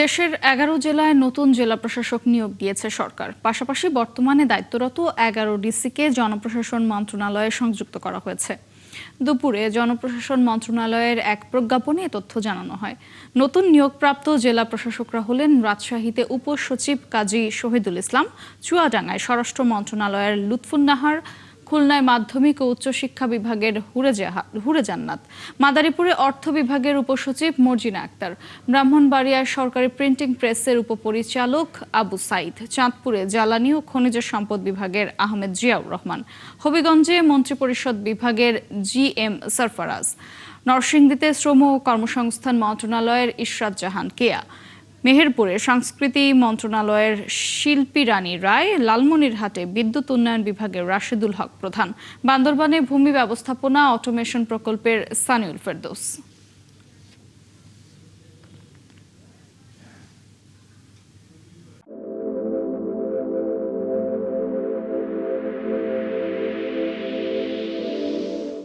দেশের ১১ জেলায় নতুন জেলা প্রশাসক নিয়োগ দিয়েছে সরকার। পাশাপাশি বর্তমানে দায়িত্বরত ১১ ডিসিকে জনপ্রশাসন মন্ত্রণালয়ে সংযুক্ত করা হয়েছে। দুপুরে জনপ্রশাসন মন্ত্রণালয়ের এক প্রজ্ঞাপনে এ তথ্য জানানো হয়। নতুন নিয়োগপ্রাপ্ত জেলা প্রশাসকরা হলেন রাজশাহীতে উপসচিব কাজী শহীদুল ইসলাম, চুয়াডাঙ্গায় স্বরাষ্ট্র মন্ত্রণালয়ের লুৎফুন্নাহার, খুলনায় মাধ্যমিক ও উচ্চশিক্ষা বিভাগের হুরে জান্নাত, মাদারীপুরে অর্থ বিভাগের উপসচিব মর্জিনা আক্তার, ব্রাহ্মণবাড়িয়ার সরকারি প্রিন্টিং প্রেসের উপপরিচালক আবু সাইদ, চাঁদপুরে জ্বালানি ও খনিজ সম্পদ বিভাগের আহমেদ জিয়াউর রহমান, হবিগঞ্জে মন্ত্রিপরিষদ বিভাগের GM সরফরাজ, নরসিংদীতে শ্রম ও কর্মসংস্থান মন্ত্রণালয়ের ইশরাত জাহান কেয়া, মেহেরপুরে সংস্কৃতি মন্ত্রণালয়ের শিল্পী রানী রায়, লালমনিরহাটে বিদ্যুৎ উন্নয়ন বিভাগের রাশেদুল হক প্রধান, বান্দরবানে ভূমি ব্যবস্থাপনা অটোমেশন প্রকল্পের সানিউল ফেরদৌস।